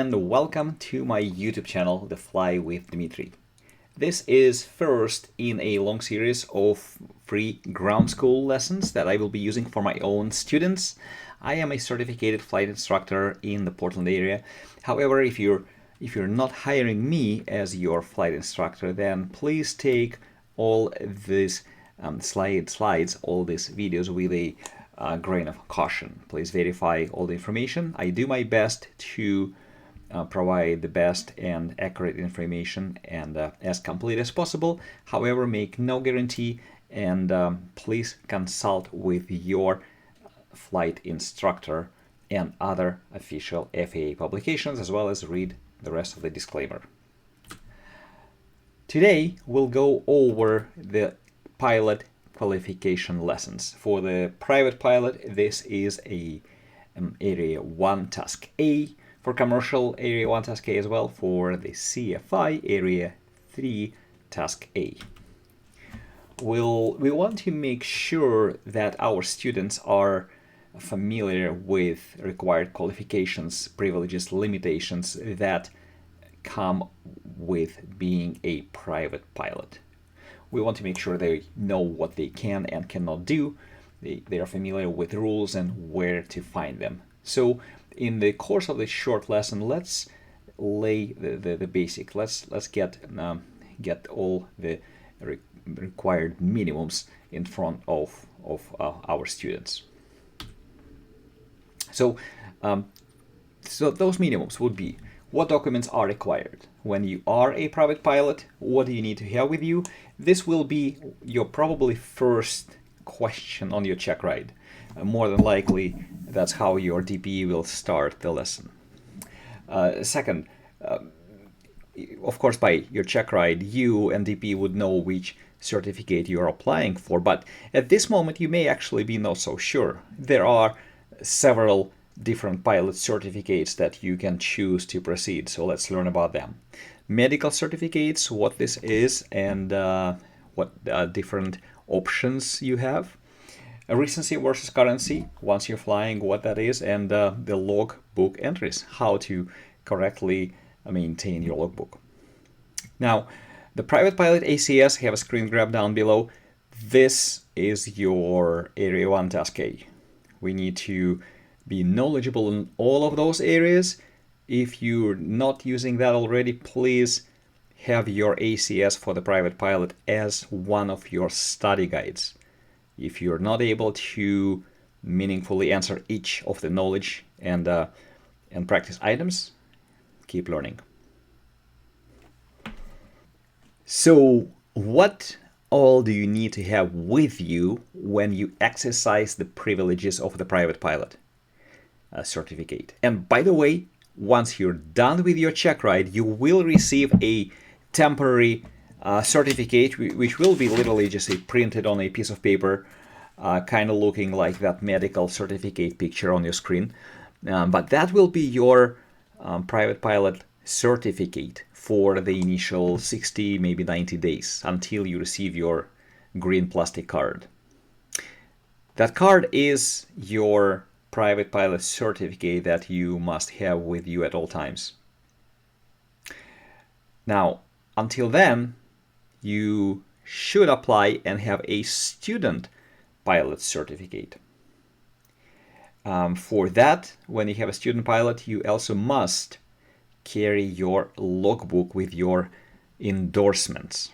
and welcome to my YouTube channel, The Fly with Dmitry. This is first in a long series of free ground school lessons that I will be using for my own students. I am a certificated flight instructor in the Portland area. However, if you're not hiring me as your flight instructor, then please take all these slides, all these videos with a grain of caution. Please verify all the information. I do my best to provide the best and accurate information and as complete as possible. However, make no guarantee, and please consult with your flight instructor and other official FAA publications, as well as read the rest of the disclaimer. Today we'll go over the pilot qualification lessons. For the private pilot, this is a Area 1 Task A. For commercial, Area 1 Task A as well. For the CFI, Area 3 Task A. We want to make sure that our students are familiar with required qualifications, privileges, limitations that come with being a private pilot. We want to make sure they know what they can and cannot do. They are familiar with rules and where to find them. So in the course of this short lesson, let's lay the basic. Let's get all the required minimums in front of our students. So those minimums would be: what documents are required? When you are a private pilot, what do you need to have with you? This will be your probably first question on your check ride. More than likely, that's how your DPE will start the lesson. Second, of course, by your check ride, you and DPE would know which certificate you're applying for, but at this moment, you may actually be not so sure. There are several different pilot certificates that you can choose to proceed, so let's learn about them. Medical certificates, what this is, and what different options you have. Recency versus currency, once you're flying, what that is, and the logbook entries, how to correctly maintain your logbook. Now, the private pilot ACS, have a screen grab down below. This is your Area 1 Task A. We need to be knowledgeable in all of those areas. If you're not using that already, please have your ACS for the private pilot as one of your study guides. If you're not able to meaningfully answer each of the knowledge and practice items, keep learning. So what all do you need to have with you when you exercise the privileges of the private pilot certificate? And by the way, once you're done with your check ride, you will receive a temporary certificate, which will be literally just printed on a piece of paper, kind of looking like that medical certificate picture on your screen. But that will be your private pilot certificate for the initial 60, maybe 90 days until you receive your green plastic card. That card is your private pilot certificate that you must have with you at all times. Now, until then, you should apply and have a student pilot certificate. For that, when you have a student pilot, you also must carry your logbook with your endorsements.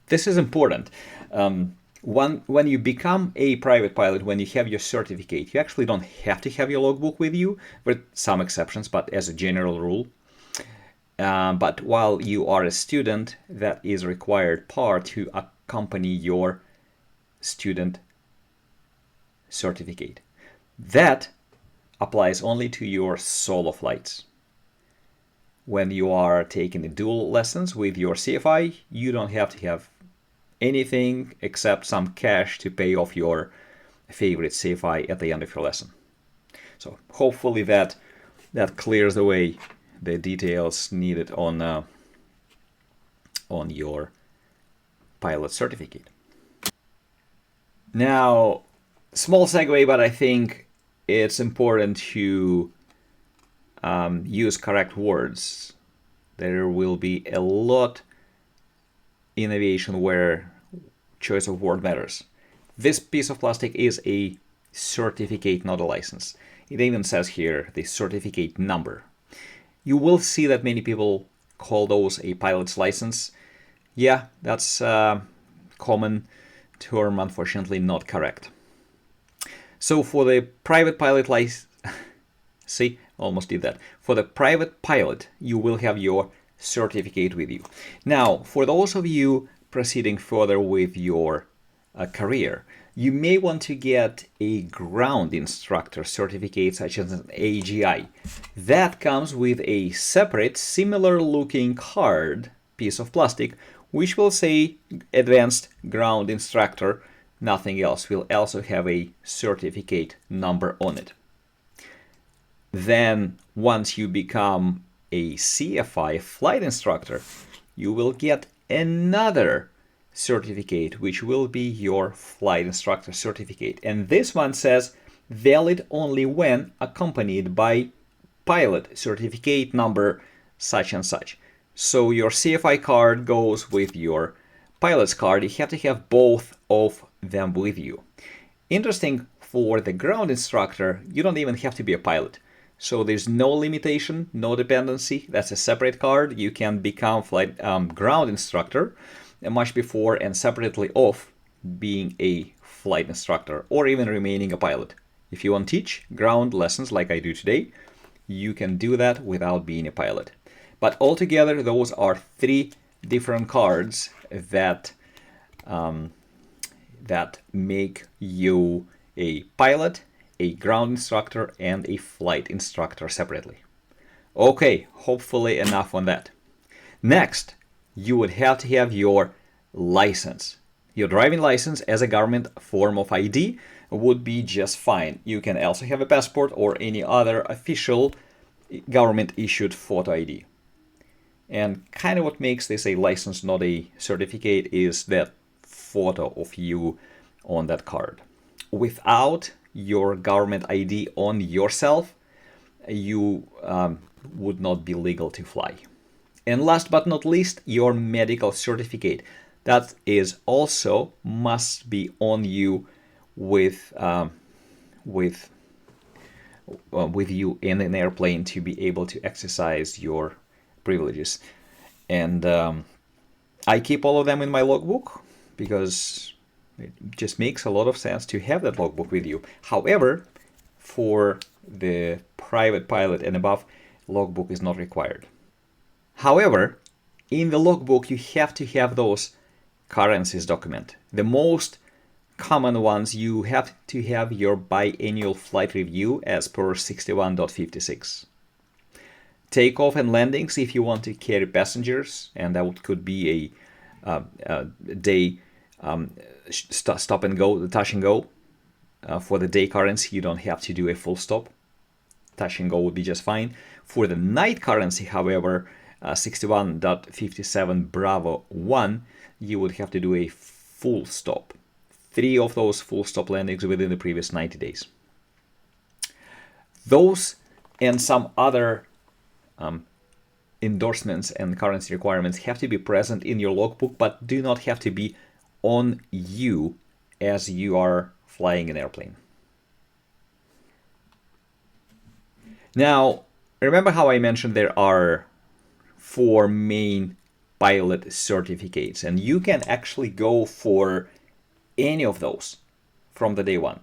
This is important. When you become a private pilot, when you have your certificate, you actually don't have to have your logbook with you, with some exceptions, but as a general rule. But while you are a student, that is a required part to accompany your student certificate. That applies only to your solo flights. When you are taking the dual lessons with your CFI, you don't have to have anything except some cash to pay off your favorite CFI at the end of your lesson. So hopefully that clears the way the details needed on your pilot certificate. Now, small segue, but I think it's important to use correct words. There will be a lot in aviation where choice of word matters. This piece of plastic is a certificate, not a license. It even says here the certificate number. You will see that many people call those a pilot's license. Yeah, that's a common term, unfortunately not correct. So for the private pilot license, see, almost did that. For the private pilot, you will have your certificate with you. Now, for those of you proceeding further with your career, you may want to get a ground instructor certificate such as an AGI. That comes with a separate, similar looking card, piece of plastic, which will say advanced ground instructor. Nothing else. Will also have a certificate number on it. Then once you become a CFI flight instructor, you will get another certificate, which will be your flight instructor certificate. And this one says valid only when accompanied by pilot certificate number such and such. So your CFI card goes with your pilot's card. You have to have both of them with you. Interesting, for the ground instructor, you don't even have to be a pilot. So there's no limitation, no dependency. That's a separate card. You can become flight ground instructor much before and separately off being a flight instructor or even remaining a pilot. If you want to teach ground lessons like I do today, you can do that without being a pilot. But altogether, those are three different cards that that make you a pilot, a ground instructor, and a flight instructor separately. Okay, hopefully enough on that. Next, you would have to have your license. Your driving license as a government form of ID would be just fine. You can also have a passport or any other official government-issued photo ID. And kind of what makes this a license, not a certificate, is that photo of you on that card. Without your government ID on yourself, you would not be legal to fly. And last but not least, your medical certificate. That is also must be on you with you in an airplane to be able to exercise your privileges. And I keep all of them in my logbook because it just makes a lot of sense to have that logbook with you. However, for the private pilot and above, logbook is not required. However, in the logbook, you have to have those currencies document. The most common ones, you have to have your biannual flight review as per 61.56. Takeoff and landings if you want to carry passengers, and that could be a day stop and go, touch and go. For the day currency, you don't have to do a full stop. Touch and go would be just fine. For the night currency, however, 61.57 Bravo 1, you would have to do a full stop. 3 of those full stop landings within the previous 90 days. Those and some other endorsements and currency requirements have to be present in your logbook, but do not have to be on you as you are flying an airplane. Now, remember how I mentioned there are 4 main pilot certificates, and you can actually go for any of those from the day one.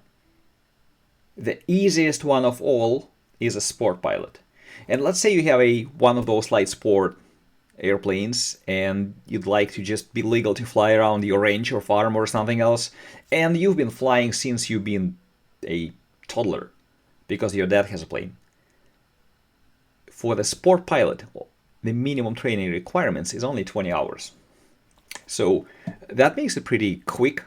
The easiest one of all is a sport pilot. And let's say you have one of those light sport airplanes and you'd like to just be legal to fly around your ranch or farm or something else, and you've been flying since you've been a toddler because your dad has a plane. For the sport pilot, the minimum training requirements is only 20 hours. So that makes it pretty quick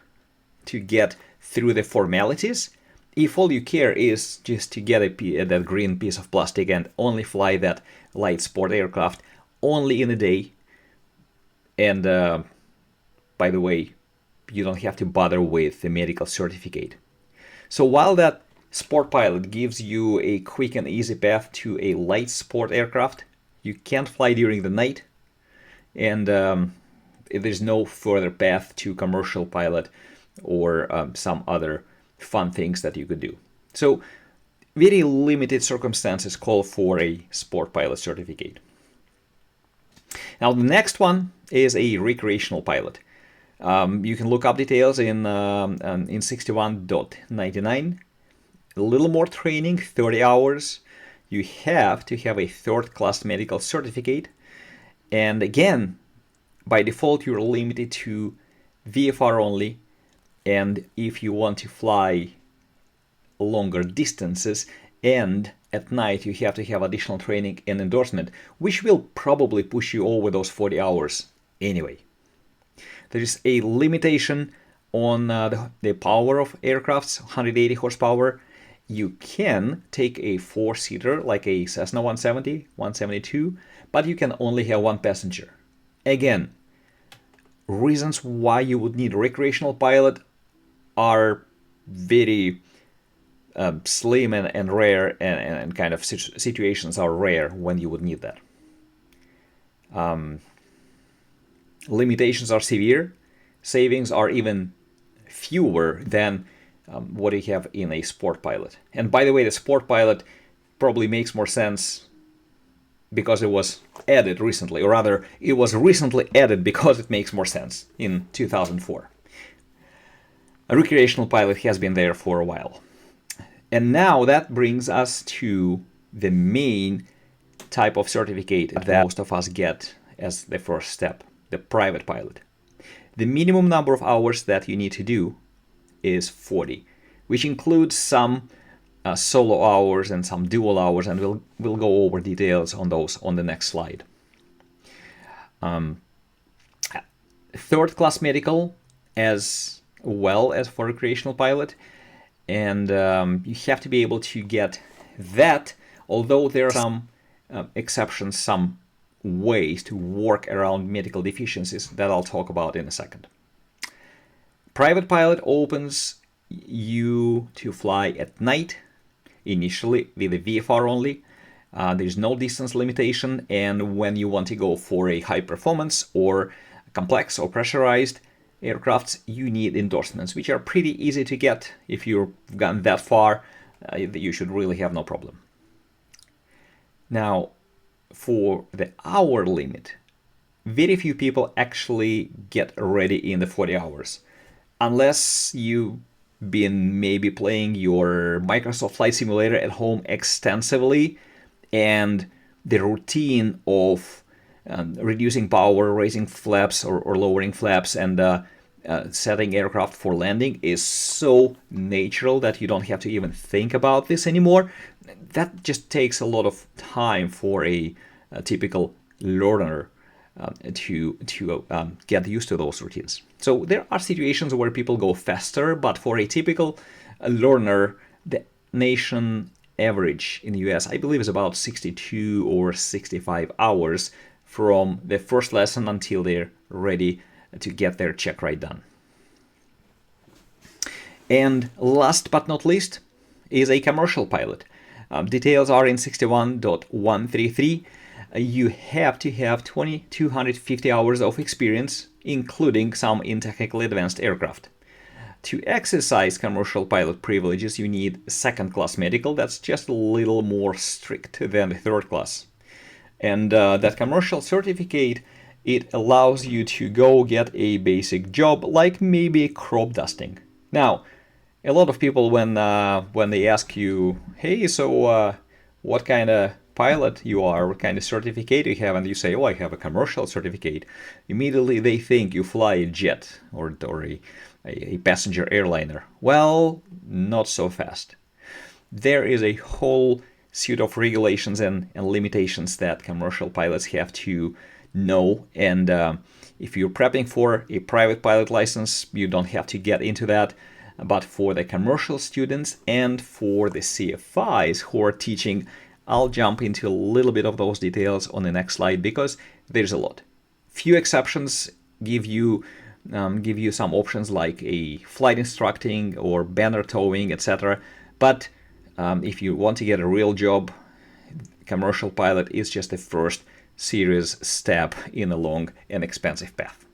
to get through the formalities. If all you care is just to get that green piece of plastic and only fly that light sport aircraft only in a day, and by the way, you don't have to bother with the medical certificate. So while that Sport Pilot gives you a quick and easy path to a light sport aircraft. You can't fly during the night, and there's no further path to commercial pilot or some other fun things that you could do. So very limited circumstances call for a sport pilot certificate. Now the next one is a recreational pilot. You can look up details in 61.99. A little more training, 30 hours. You have to have a third-class medical certificate. And again, by default, you're limited to VFR only. And if you want to fly longer distances and at night, you have to have additional training and endorsement, which will probably push you over those 40 hours anyway. There is a limitation on the power of aircrafts, 180 horsepower. You can take a four-seater like a Cessna 170, 172, but you can only have one passenger. Again, reasons why you would need a recreational pilot are very slim and rare, and kind of situations are rare when you would need that. Limitations are severe. Savings are even fewer than what you have in a sport pilot. And by the way, the sport pilot probably makes more sense because it was added recently, or rather, it was recently added because it makes more sense in 2004. A recreational pilot has been there for a while. And now that brings us to the main type of certificate that most of us get as the first step, the private pilot. The minimum number of hours that you need to do is 40, which includes some solo hours and some dual hours, and we'll go over details on those on the next slide. Third class medical as well as for recreational pilot, and you have to be able to get that, although there are some exceptions, some ways to work around medical deficiencies that I'll talk about in a second. Private pilot opens you to fly at night, initially with a VFR only. There's no distance limitation, and when you want to go for a high performance or complex or pressurized aircrafts, you need endorsements, which are pretty easy to get. If you've gone that far, you should really have no problem. Now, for the hour limit, very few people actually get ready in the 40 hours. Unless you've been maybe playing your Microsoft Flight Simulator at home extensively, and the routine of reducing power, raising flaps or lowering flaps, and setting aircraft for landing is so natural that you don't have to even think about this anymore. That just takes a lot of time for a typical learner to get used to those routines. So there are situations where people go faster, but for a typical learner, the nation average in the US, I believe, is about 62 or 65 hours from the first lesson until they're ready to get their check ride done. And last but not least is a commercial pilot. Details are in 61.133. You have to have 2,250 hours of experience, including some in technically advanced aircraft. To exercise commercial pilot privileges, you need second class medical. That's just a little more strict than the third class. And that commercial certificate, it allows you to go get a basic job, like maybe crop dusting. Now, a lot of people, when they ask you, hey, so what kind of pilot you are, what kind of certificate you have, and you say, oh, I have a commercial certificate, immediately they think you fly a jet or a passenger airliner. Well, not so fast. There is a whole suite of regulations and limitations that commercial pilots have to know, and if you're prepping for a private pilot license, you don't have to get into that. But for the commercial students and for the CFIs who are teaching, I'll jump into a little bit of those details on the next slide because there's a lot. Few exceptions give you some options like a flight instructing or banner towing, etc. But If you want to get a real job, commercial pilot is just the first serious step in a long and expensive path.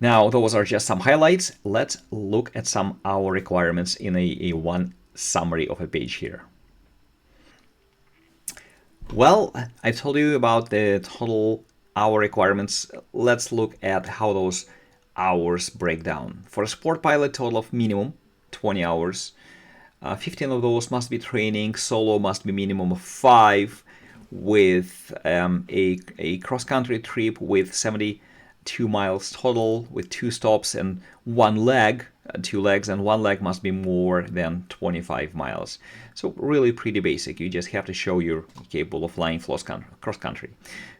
Now, those are just some highlights. Let's look at some our requirements in a one summary of a page here. Well, I told you about the total hour requirements. Let's look at how those hours break down. For a sport pilot, total of minimum 20 hours. 15 of those must be training. Solo must be minimum of 5, with a cross-country trip with 72 miles total, with 2 stops and 1 leg. 2 legs, and 1 leg must be more than 25 miles. So really pretty basic. You just have to show you're capable of flying cross-country.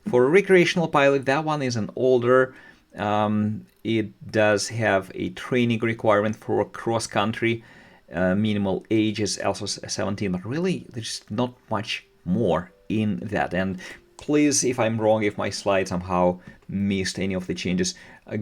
For a recreational pilot, that one is an older. It does have a training requirement for cross-country. Minimal age is also 17, but really there's not much more in that. And please, if I'm wrong, if my slide somehow missed any of the changes,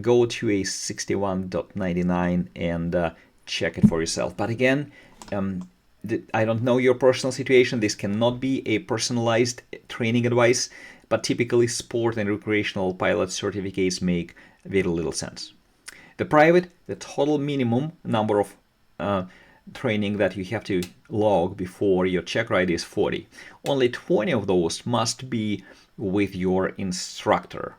go to a 61.99 and check it for yourself. But again, I don't know your personal situation. This cannot be a personalized training advice, but typically sport and recreational pilot certificates make very little sense. The private, the total minimum number of training that you have to log before your check ride is 40. Only 20 of those must be with your instructor.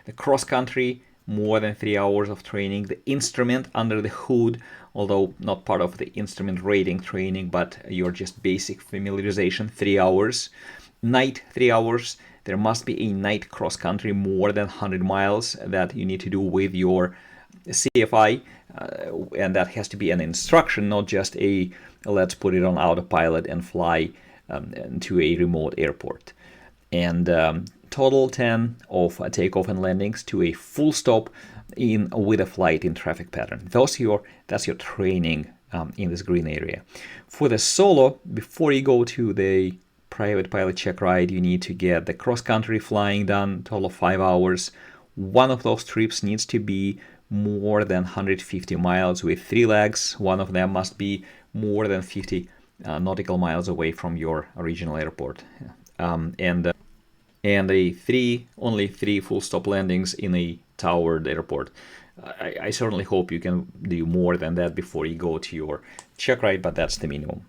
The cross country, more than 3 hours of training. The instrument under the hood, although not part of the instrument rating training, but your just basic familiarization, 3 hours. Night, 3 hours. There must be a night cross country more than 100 miles that you need to do with your CFI, and that has to be an instruction, not just a let's put it on autopilot and fly to a remote airport. And total 10 of takeoff and landings to a full stop in with a flight in traffic pattern. That's your training in this green area. For the solo, before you go to the private pilot check ride, you need to get the cross-country flying done, total of 5 hours. One of those trips needs to be more than 150 miles with 3 legs. One of them must be more than 50 nautical miles away from your original airport. And only three full stop landings in a towered airport. I certainly hope you can do more than that before you go to your check ride, but that's the minimum.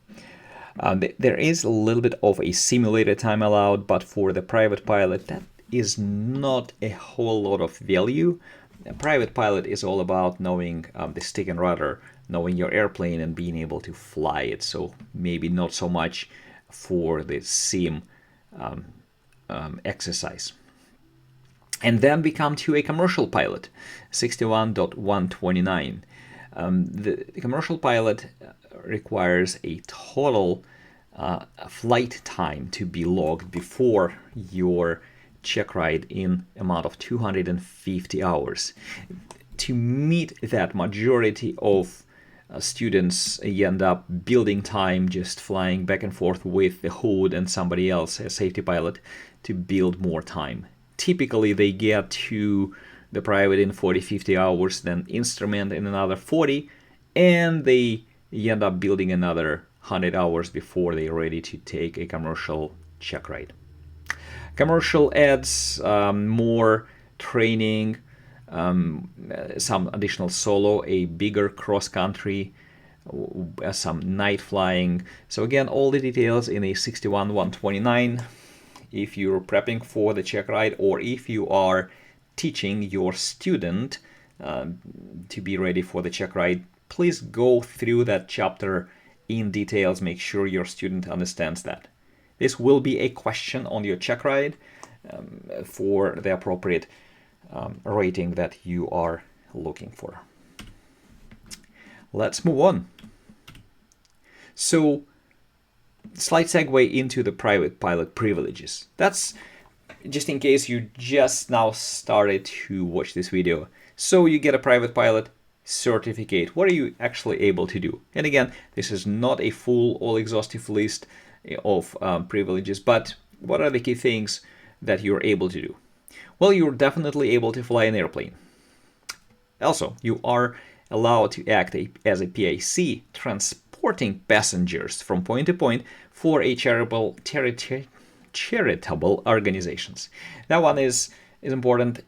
There is a little bit of a simulated time allowed, but for the private pilot, that is not a whole lot of value. A private pilot is all about knowing the stick and rudder, knowing your airplane and being able to fly it. So maybe not so much for the sim exercise. And then we come to a commercial pilot, 61.129. The commercial pilot requires a total flight time to be logged before your check ride in amount of 250 hours. To meet that, majority of students end up building time just flying back and forth with the hood and somebody else, a safety pilot, to build more time. Typically they get to the private in 40-50 hours, then instrument in another 40, and they end up building another 100 hours before they're ready to take a commercial check ride. Commercial adds more training, some additional solo, a bigger cross-country, some night flying. So again, all the details in a 61.129. If you're prepping for the check ride, or if you are teaching your student to be ready for the check ride, please go through that chapter in details. Make sure your student understands that. This will be a question on your check ride for the appropriate rating that you are looking for. Let's move on. So, slight segue into the private pilot privileges. That's just in case you just now started to watch this video. So you get a private pilot certificate. What are you actually able to do? And again, this is not a full, all-exhaustive list of privileges, but what are the key things that you're able to do? Well, you're definitely able to fly an airplane. Also, you are allowed to act as a PIC transport transporting passengers from point to point for a charitable organizations. That one is important.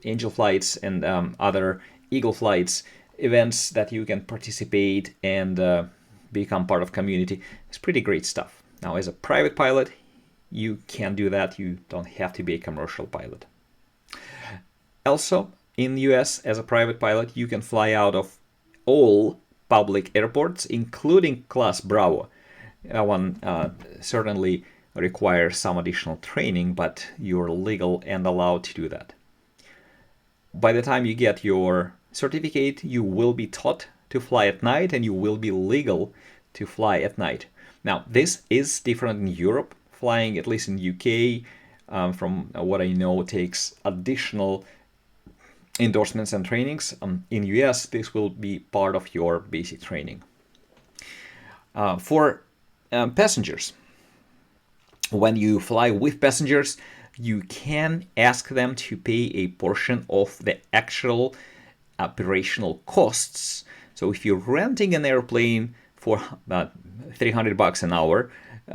Angel flights and other Eagle flights, events that you can participate and become part of community. It's pretty great stuff. Now, as a private pilot, you can do that. You don't have to be a commercial pilot. Also, in the US, as a private pilot, you can fly out of all public airports, including Class Bravo. That one certainly requires some additional training, but you're legal and allowed to do that. By the time you get your certificate, you will be taught to fly at night and you will be legal to fly at night. Now, this is different in Europe. Flying, at least in UK, from what I know, takes additional endorsements and trainings. In US, this will be part of your basic training. For passengers, when you fly with passengers, you can ask them to pay a portion of the actual operational costs. So if you're renting an airplane for $300 an hour,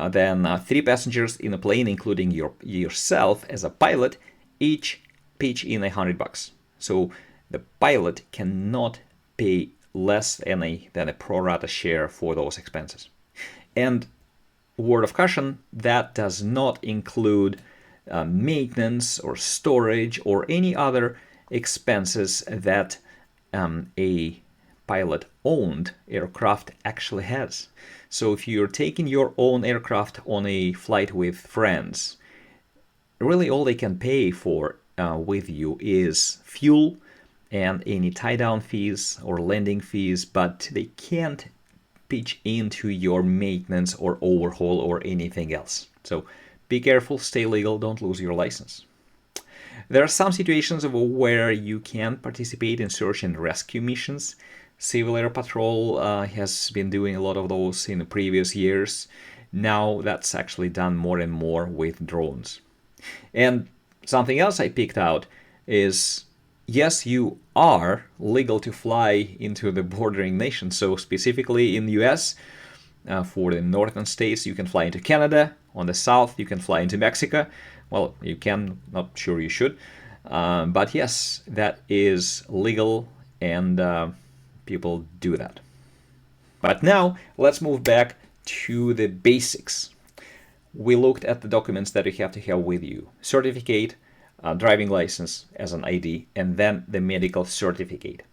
then 3 passengers in a plane, including yourself as a pilot, each pitch in $100. So the pilot cannot pay less than a pro rata share for those expenses. And word of caution, that does not include maintenance or storage or any other expenses that a pilot-owned aircraft actually has. So if you're taking your own aircraft on a flight with friends, really all they can pay for with you is fuel and any tie-down fees or landing fees, but they can't pitch into your maintenance or overhaul or anything else. So be careful, stay legal, don't lose your license. There are some situations where you can participate in search and rescue missions. Civil Air Patrol has been doing a lot of those in the previous years. Now that's actually done more and more with drones. And something else I picked out is, yes, you are legal to fly into the bordering nations. So specifically in the US, for the northern states, you can fly into Canada. On the south, you can fly into Mexico. Well, you can, not sure you should. But yes, that is legal and people do that. But now let's move back to the basics. We looked at the documents that you have to have with you. Certificate, driving license as an ID, and then the medical certificate.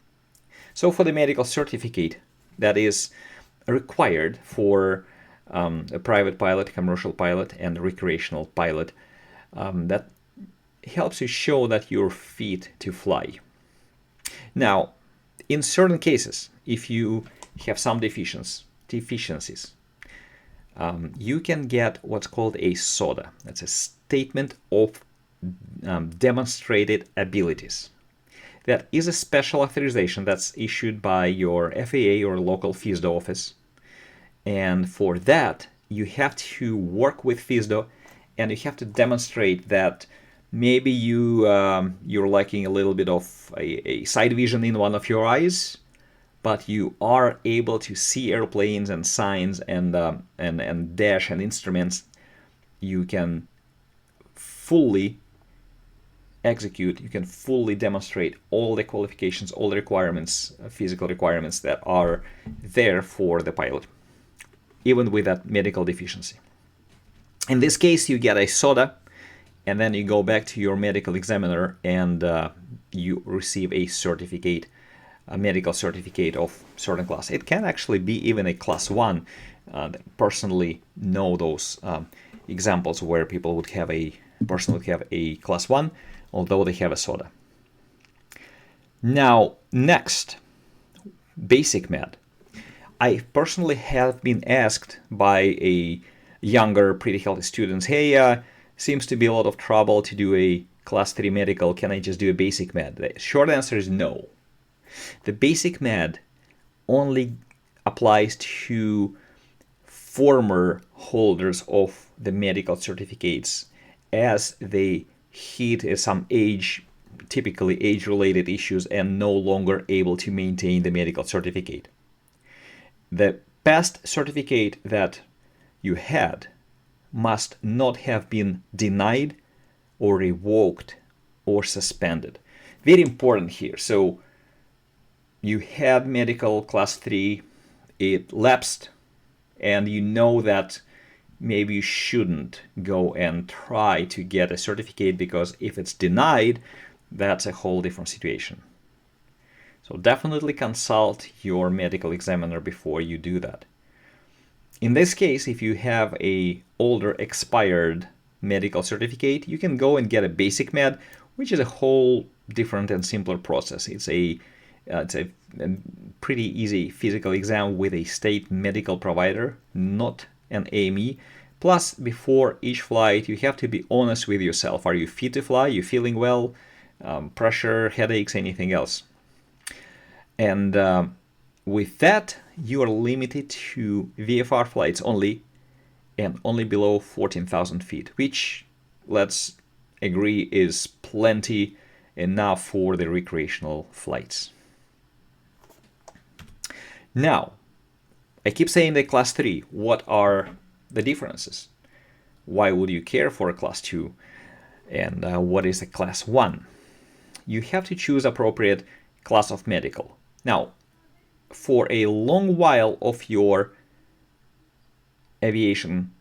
So for the medical certificate, that is required for a private pilot, commercial pilot, and recreational pilot. That helps you show that you're fit to fly. Now, in certain cases, if you have some deficiencies, you can get what's called a SODA. That's a statement of demonstrated abilities. That is a special authorization that's issued by your FAA or local FISDO office. And for that, you have to work with FISDO and you have to demonstrate that maybe you're lacking a little bit of a side vision in one of your eyes, but you are able to see airplanes and signs and dash and instruments. You can fully execute, you can fully demonstrate all the qualifications, all the requirements, physical requirements that are there for the pilot, even with that medical deficiency. In this case, you get a SODA, and then you go back to your medical examiner and you receive a certificate, a medical certificate of certain class. It can actually be even a class 1. Personally know those examples where people would have a class 1, although they have a SODA. Now, next, basic med. I personally have been asked by a younger, pretty healthy students, hey, seems to be a lot of trouble to do a class 3 medical. Can I just do a basic med? The short answer is no. The basic med only applies to former holders of the medical certificates as they hit some age, typically age-related issues, and no longer able to maintain the medical certificate. The past certificate that you had must not have been denied or revoked or suspended. Very important here. So you had medical class 3, it lapsed, and you know that maybe you shouldn't go and try to get a certificate, because if it's denied, that's a whole different situation. So definitely consult your medical examiner before you do that. In this case, if you have a older expired medical certificate, you can go and get a basic med, which is a whole different and simpler process. It's a pretty easy physical exam with a state medical provider, not an AME. Plus, before each flight, you have to be honest with yourself. Are you fit to fly? You feeling well? Pressure, headaches, anything else? And with that, you are limited to VFR flights only, and only below 14,000 feet, which, let's agree, is plenty enough for the recreational flights. Now, I keep saying the class 3. What are the differences? Why would you care for a class 2? And what is a class 1? You have to choose appropriate class of medical. Now, for a long while of your aviation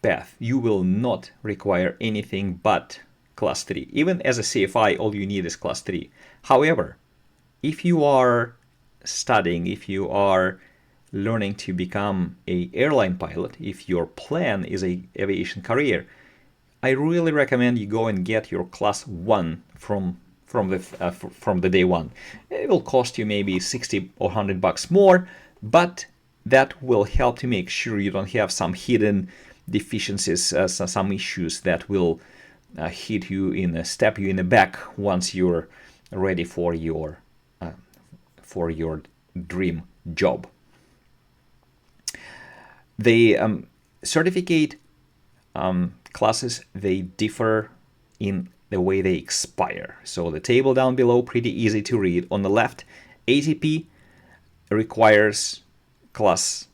path, you will not require anything but class 3. Even as a CFI, all you need is class 3. However, if you are studying, if you are learning to become an airline pilot, if your plan is an aviation career, I really recommend you go and get your class 1 from the day one. It will cost you maybe 60 or 100 bucks more, but that will help to make sure you don't have some hidden deficiencies, some issues that will hit you stab you in the back once you're ready for your dream job. The certificate classes, they differ in the way they expire. So the table down below, pretty easy to read. On the left, ATP requires class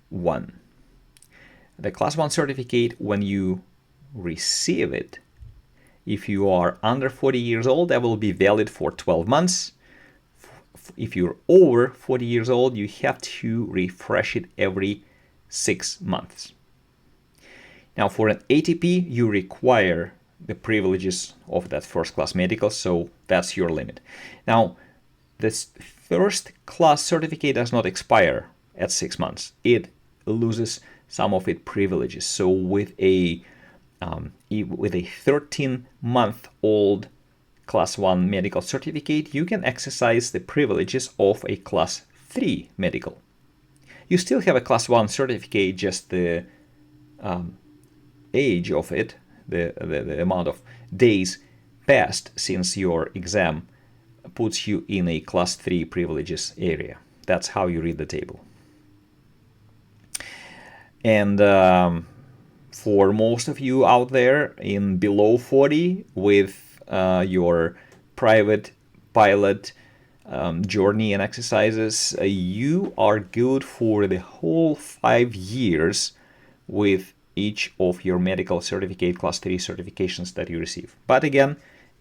1. The class 1 certificate, when you receive it, if you are under 40 years old, that will be valid for 12 months. If you're over 40 years old, you have to refresh it every 6 months. Now, for an ATP, you require the privileges of that first class medical, so that's your limit. Now, this first class certificate does not expire at 6 months. It loses some of its privileges. So with a 13-month-old class 1 medical certificate, you can exercise the privileges of a class 3 medical. You still have a class 1 certificate, just the age of it, the amount of days passed since your exam puts you in a class 3 privileges area. That's how you read the table. And for most of you out there in below 40 with your private pilot journey and exercises, you are good for the whole 5 years with each of your medical certificate class 3 certifications that you receive. But again,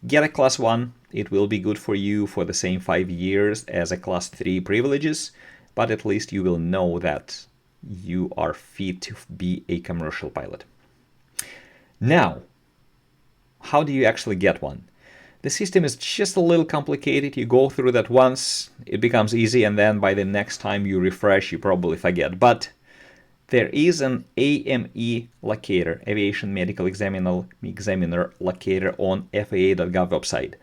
get a class 1. It will be good for you for the same 5 years as a class 3 privileges, but at least you will know that you are fit to be a commercial pilot. Now, how do you actually get one? The system is just a little complicated. You go through that once, it becomes easy, and then by the next time you refresh, you probably forget. But there is an AME locator, Aviation Medical Examiner locator on FAA.gov website.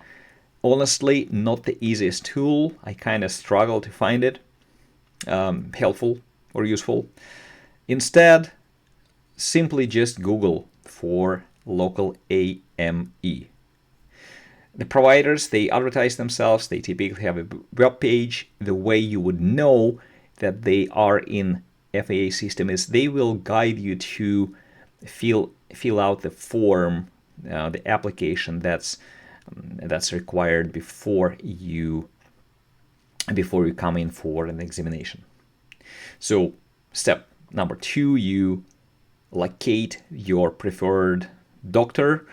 Honestly, not the easiest tool. I kind of struggle to find it helpful or useful. Instead, simply just Google for local AME. The providers, they advertise themselves. They typically have a web page. The way you would know that they are in FAA system is they will guide you to fill out the form, the application that's required before you come in for an examination. So Step number 2, you locate your preferred doctor.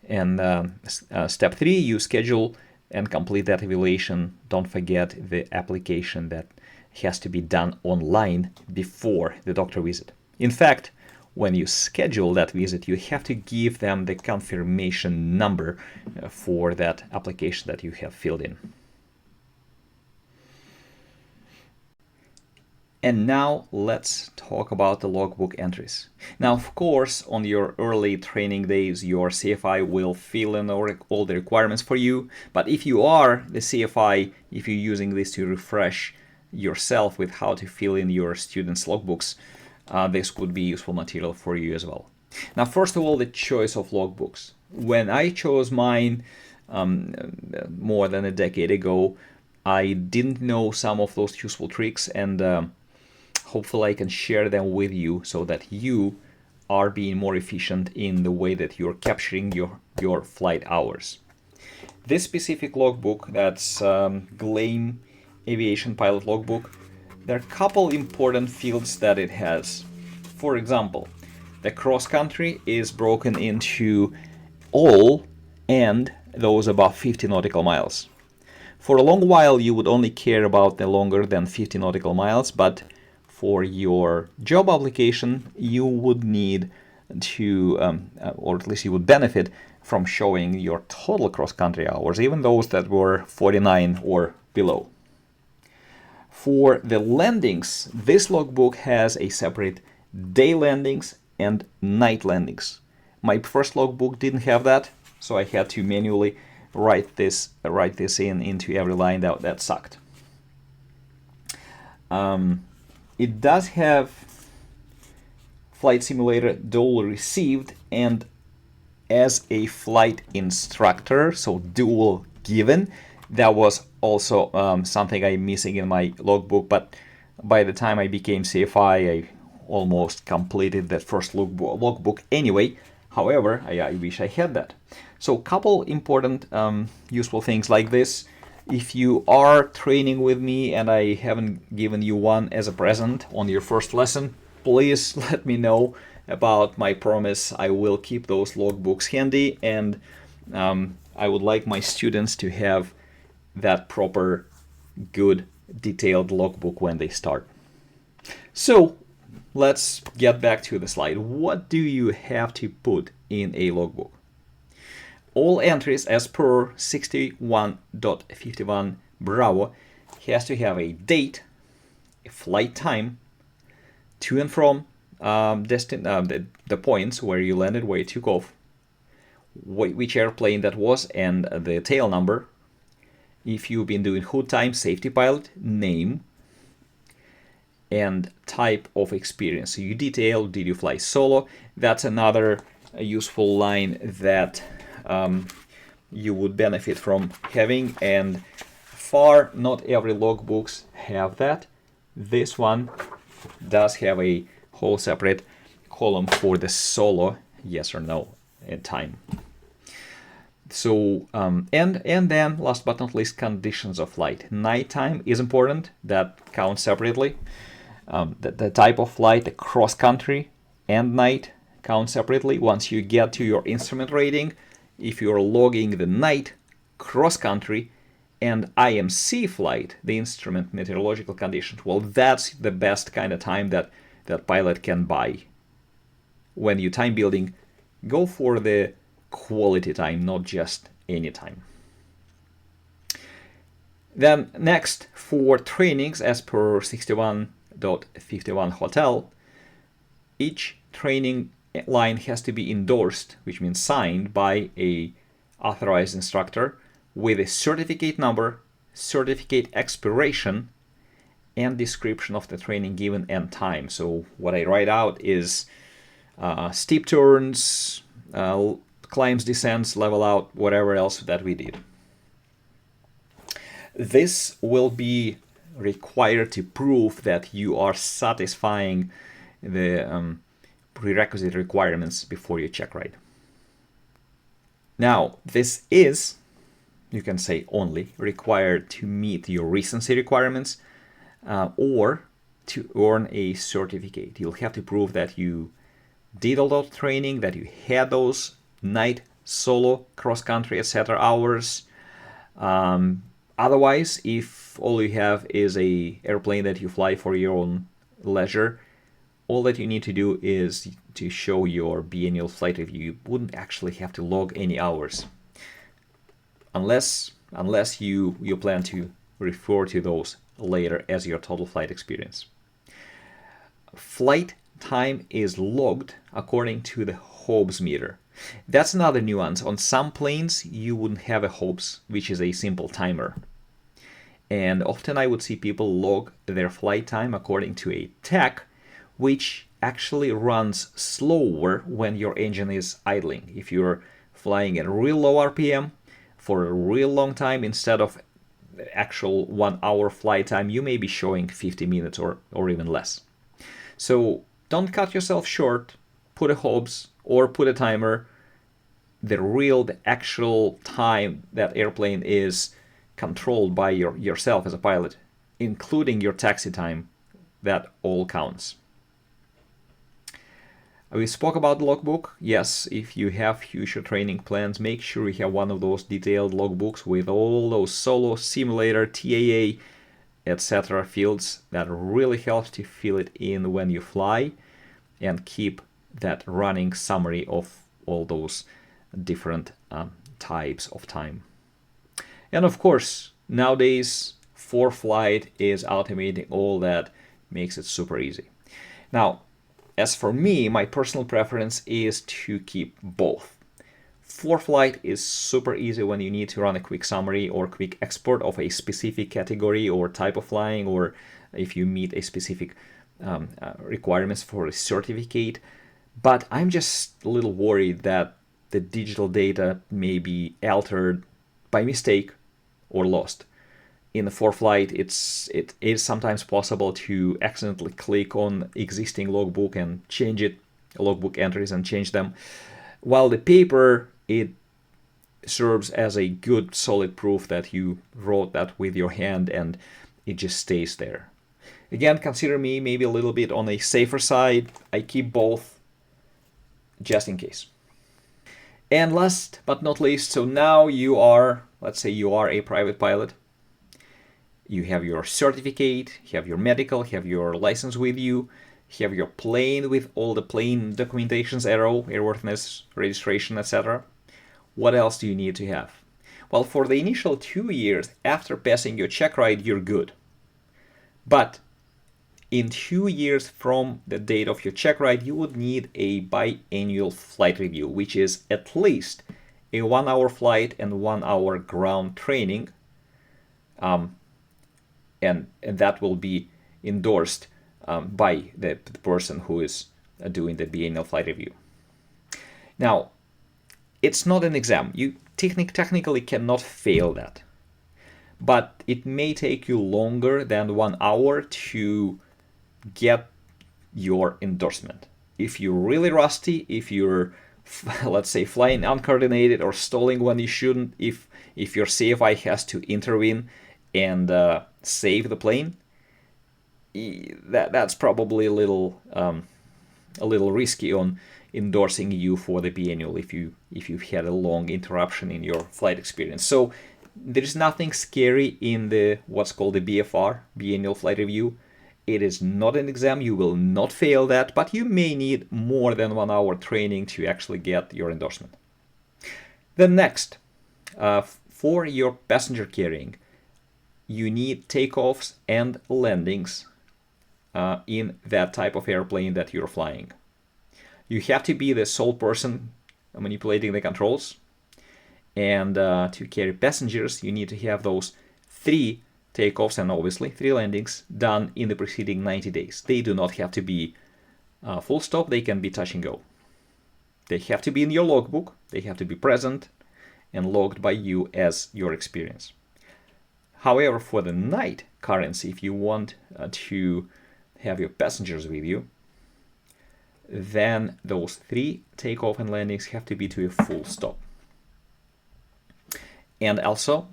And step 3, you schedule and complete that evaluation. Don't forget the application that has to be done online before the doctor visit. In fact, when you schedule that visit, you have to give them the confirmation number for that application that you have filled in. And now let's talk about the logbook entries. Now, of course, on your early training days, your CFI will fill in all the requirements for you. But if you are the CFI, if you're using this to refresh yourself with how to fill in your students' logbooks, this would be useful material for you as well. Now, first of all, the choice of logbooks. When I chose mine more than a decade ago, I didn't know some of those useful tricks, and hopefully I can share them with you so that you are being more efficient in the way that you're capturing your flight hours. This specific logbook, that's GLAIM Aviation Pilot Logbook, there are a couple important fields that it has. For example, the cross country is broken into all and those above 50 nautical miles. For a long while, you would only care about the longer than 50 nautical miles, but for your job application, you would need to, or at least you would benefit from showing your total cross-country hours, even those that were 49 or below. For the landings, this logbook has a separate day landings and night landings. My first logbook didn't have that, so I had to manually write this into every line. That sucked. It does have Flight Simulator dual received and as a flight instructor, so dual given. That was also something I'm missing in my logbook, but by the time I became CFI, I almost completed that first logbook anyway. However, I wish I had that. So a couple important useful things like this. If you are training with me and I haven't given you one as a present on your first lesson, please let me know about my promise. I will keep those logbooks handy, and I would like my students to have that proper, good, detailed logbook when they start. So let's get back to the slide. What do you have to put in a logbook? All entries as per 61.51 Bravo has to have a date, a flight time, to and from the points where you landed, where you took off, which airplane that was, and the tail number. If you've been doing hood time, safety pilot, name, and type of experience. So you detail, did you fly solo? That's another useful line that you would benefit from having, and not every logbooks have that. This one does have a whole separate column for the solo, yes or no, and time. So and then last but not least, conditions of flight. Nighttime is important, that counts separately. The type of flight, the cross country and night, count separately. Once you get to your instrument rating, if you're logging the night, cross country, and IMC flight, the instrument meteorological conditions, well, that's the best kind of time that pilot can buy. When you time building, go for the quality time, not just any time. Then next, for trainings as per 61.51 hotel, each training line has to be endorsed, which means signed by a authorized instructor with a certificate number, certificate expiration, and description of the training given and time. So what I write out is steep turns, climbs, descents, level out, whatever else that we did. This will be required to prove that you are satisfying the prerequisite requirements before you check ride. Now, this is, you can say, only required to meet your recency requirements, or to earn a certificate. You'll have to prove that you did a lot of training, that you had those night solo cross-country etc. hours. Otherwise, if all you have is a airplane that you fly for your own leisure, all that you need to do is to show your biennial flight review. You wouldn't actually have to log any hours, unless you plan to refer to those later as your total flight experience. Flight time is logged according to the Hobbs meter. That's another nuance. On some planes, you wouldn't have a Hobbs, which is a simple timer. And often I would see people log their flight time according to a tach, which actually runs slower when your engine is idling. If you're flying at real low RPM for a real long time, instead of actual 1 hour flight time, you may be showing 50 minutes or even less. So don't cut yourself short, put a Hobbs or put a timer. The actual time that airplane is controlled by yourself as a pilot, including your taxi time, that all counts. We spoke about the logbook. Yes, if you have future training plans, make sure you have one of those detailed logbooks with all those solo, simulator, TAA, etc. fields. That really helps to fill it in when you fly and keep that running summary of all those different types of time. And of course, nowadays, ForeFlight is automating all that, makes it super easy. Now, as for me, my personal preference is to keep both. ForeFlight is super easy when you need to run a quick summary or quick export of a specific category or type of flying, or if you meet a specific requirements for a certificate. But I'm just a little worried that the digital data may be altered by mistake or lost. In the ForeFlight, it is sometimes possible to accidentally click on existing logbook and change it, logbook entries and change them. While the paper, it serves as a good solid proof that you wrote that with your hand and it just stays there. Again, consider me maybe a little bit on a safer side. I keep both just in case. And last but not least, so now you are, let's say you are a private pilot. You have your certificate, you have your medical, you have your license with you, you have your plane with all the plane documentations, airworthiness, registration, etc. What else do you need to have? Well, for the initial 2 years after passing your check ride, you're good. But in 2 years from the date of your check ride, you would need a biannual flight review, which is at least a 1 hour flight and 1 hour ground training. And that will be endorsed by the person who is doing the biennial flight review. Now, it's not an exam. You technically cannot fail that. But it may take you longer than 1 hour to get your endorsement. If you're really rusty, if you're, let's say, flying uncoordinated or stalling when you shouldn't, if your CFI has to intervene and save the plane, that's probably a little risky on endorsing you for the biennial if you've had a long interruption in your flight experience. So there's nothing scary in the what's called the BFR, biennial flight review. It is not an exam. You will not fail that, but you may need more than 1 hour training to actually get your endorsement. Then next, for your passenger carrying, you need takeoffs and landings in that type of airplane that you're flying. You have to be the sole person manipulating the controls. And to carry passengers, you need to have those 3 takeoffs and obviously 3 landings done in the preceding 90 days. They do not have to be full stop. They can be touch and go. They have to be in your logbook. They have to be present and logged by you as your experience. However, for the night currency, if you want to have your passengers with you, then those 3 takeoff and landings have to be to a full stop. And also,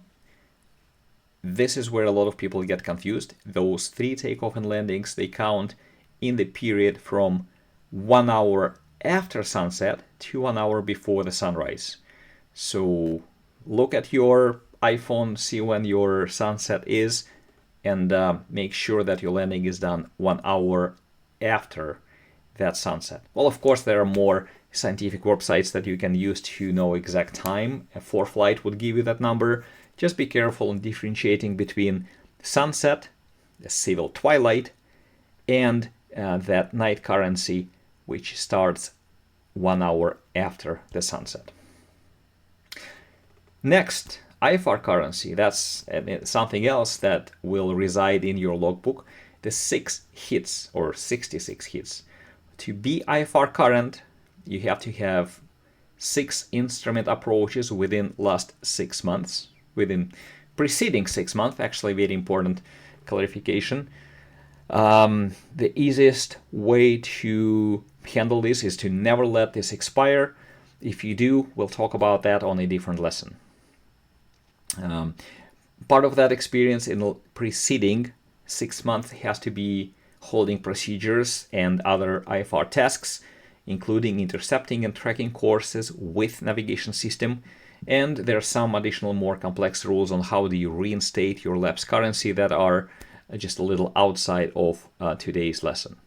This is where a lot of people get confused. Those 3 takeoff and landings, they count in the period from 1 hour after sunset to 1 hour before the sunrise. So look at your iPhone, see when your sunset is, and make sure that your landing is done 1 hour after that sunset. Well, of course, there are more scientific websites that you can use to know exact time. A ForeFlight would give you that number. Just be careful in differentiating between sunset, the civil twilight, and that night currency, which starts 1 hour after the sunset. Next, IFR currency. That's something else that will reside in your logbook. The 6 hits or 66 hits. To be IFR current, you have to have 6 instrument approaches within last 6 months, within preceding 6 months, actually very important clarification. The easiest way to handle this is to never let this expire. If you do, we'll talk about that on a different lesson. Part of that experience in the preceding 6 months has to be holding procedures and other IFR tasks, including intercepting and tracking courses with navigation system. And there are some additional more complex rules on how do you reinstate your lapse currency that are just a little outside of today's lesson.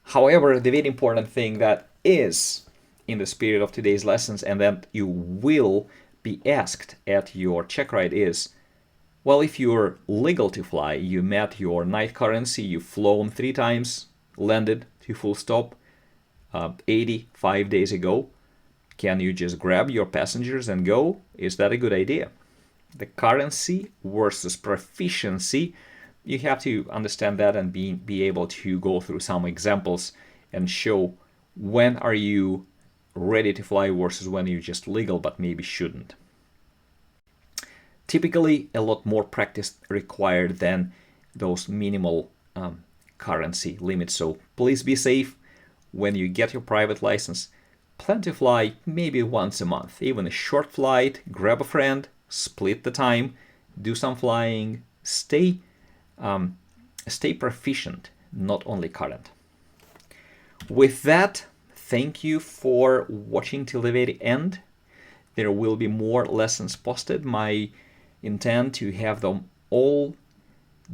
However, the very important thing that is in the spirit of today's lessons and that you will be asked at your check ride is, well, if you're legal to fly, you met your night currency, you've flown 3 times, landed to full stop 85 days ago, can you just grab your passengers and go? Is that a good idea? The currency versus proficiency, you have to understand that and be able to go through some examples and show when are you ready to fly versus when you're just legal but maybe shouldn't. Typically, a lot more practice required than those minimal currency limits. So please be safe. When you get your private license, plan to fly maybe once a month, even a short flight, grab a friend, split the time, do some flying, stay proficient, not only current. With that, thank you for watching till the very end. There will be more lessons posted. My intent to have them all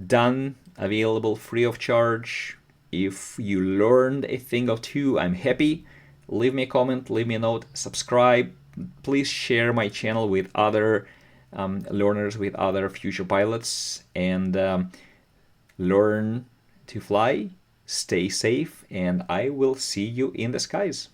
done, available free of charge. If you learned a thing or two, I'm happy. Leave me a comment, leave me a note, subscribe. Please share my channel with other learners, with other future pilots, and learn to fly. Stay safe, and I will see you in the skies.